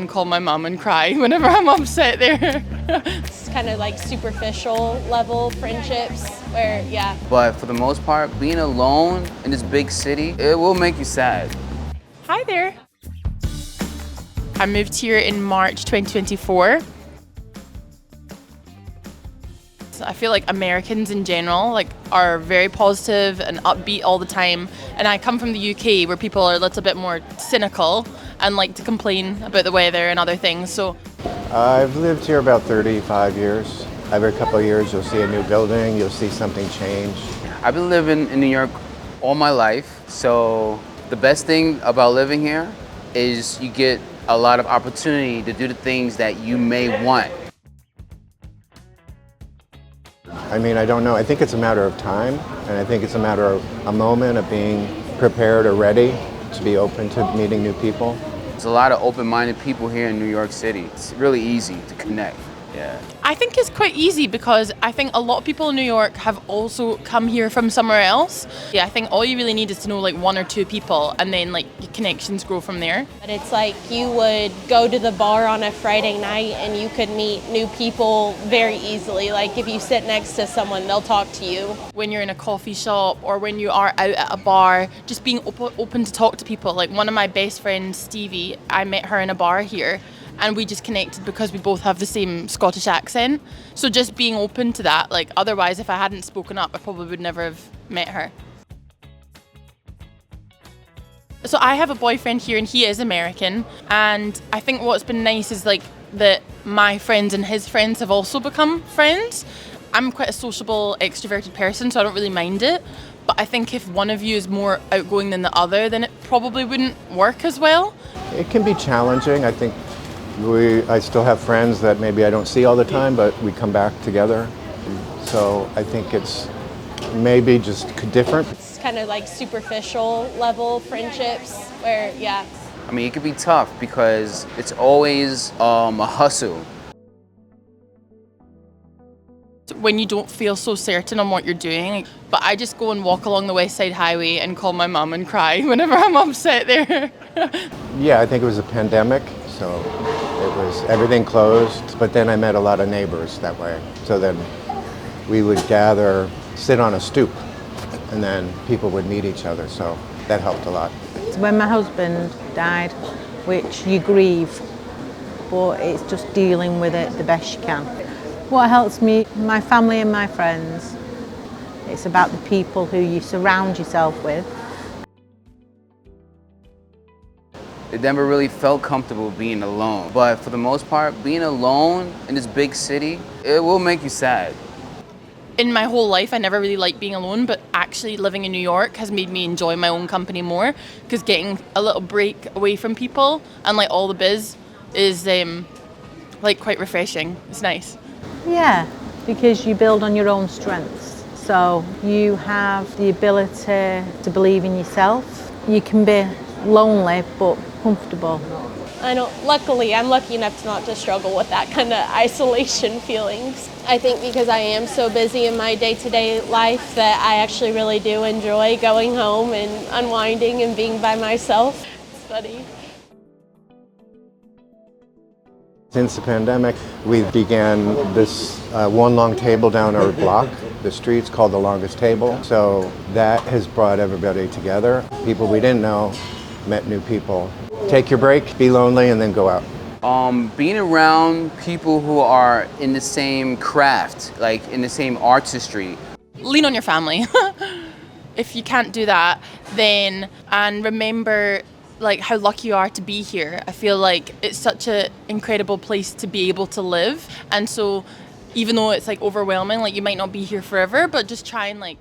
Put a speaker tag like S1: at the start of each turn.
S1: and call my mom and cry whenever I'm upset there.
S2: It's kind of like superficial level friendships where, yeah.
S3: But for the most part, being alone in this big city, it will make you sad.
S1: Hi there. I moved here in March 2024. I feel like Americans in general are very positive and upbeat all the time, and I come from the UK where people are a little bit more cynical and like to complain about the weather and other things. So
S4: I've lived here about 35 years. Every couple of years you'll see a new building, you'll see something change.
S3: I've been living in New York all my life, so the best thing about living here is you get a lot of opportunity to do the things that you may want.
S4: I mean, I don't know. I think it's a matter of time, and I think it's a matter of a moment of being prepared or ready to be open to meeting new people.
S3: There's a lot of open-minded people here in New York City. It's really easy to connect. Yeah.
S1: I think it's quite easy because I think a lot of people in New York have also come here from somewhere else. Yeah, I think all you really need is to know like one or two people, and then like your connections grow from there.
S2: But it's like you would go to the bar on a Friday night and you could meet new people very easily. Like if you sit next to someone, they'll talk to you.
S1: When you're in a coffee shop or when you are out at a bar, just being open to talk to people. Like one of my best friends, Stevie, I met her in a bar here. And we just connected because we both have the same Scottish accent. So just being open to that, like otherwise if I hadn't spoken up, I probably would never have met her. So I have a boyfriend here and he is American. And I think what's been nice is like that my friends and his friends have also become friends. I'm quite a sociable, extroverted person, so I don't really mind it. But I think if one of you is more outgoing than the other, then it probably wouldn't work as well.
S4: It can be challenging. I think I still have friends that maybe I don't see all the time, but we come back together. So I think it's maybe just different.
S2: It's kind of like superficial level friendships where, yeah.
S3: I mean, it can be tough because it's always a hustle.
S1: When you don't feel so certain on what you're doing. But I just go and walk along the West Side Highway and call my mom and cry whenever I'm upset there.
S4: Yeah, I think it was a pandemic, so it was everything closed, but then I met a lot of neighbors that way. So then we would gather, sit on a stoop, and then people would meet each other, so that helped a lot.
S5: When my husband died, which you grieve, but it's just dealing with it the best you can. What helps me, my family and my friends. It's about the people who you surround yourself with.
S3: It never really felt comfortable being alone. But for the most part, being alone in this big city, it will make you sad.
S1: In my whole life, I never really liked being alone, but actually living in New York has made me enjoy my own company more because getting a little break away from people and like all the biz is like quite refreshing. It's nice.
S5: Yeah, because you build on your own strengths. So you have the ability to believe in yourself. You can be lonely but comfortable.
S2: Luckily, I'm lucky enough to not to struggle with that kind of isolation feelings. I think because I am so busy in my day-to-day life that I actually really do enjoy going home and unwinding and being by myself. It's funny.
S4: Since the pandemic, we began this one long table down our block. The street's called the longest table. So that has brought everybody together. People we didn't know met new people. Take your break, be lonely, and then go out.
S3: Being around people who are in the same craft, like in the same artistry.
S1: Lean on your family. If you can't do that, then, and remember like how lucky you are to be here. I feel like it's such an incredible place to be able to live. And so even though it's like overwhelming, like you might not be here forever, but just try and like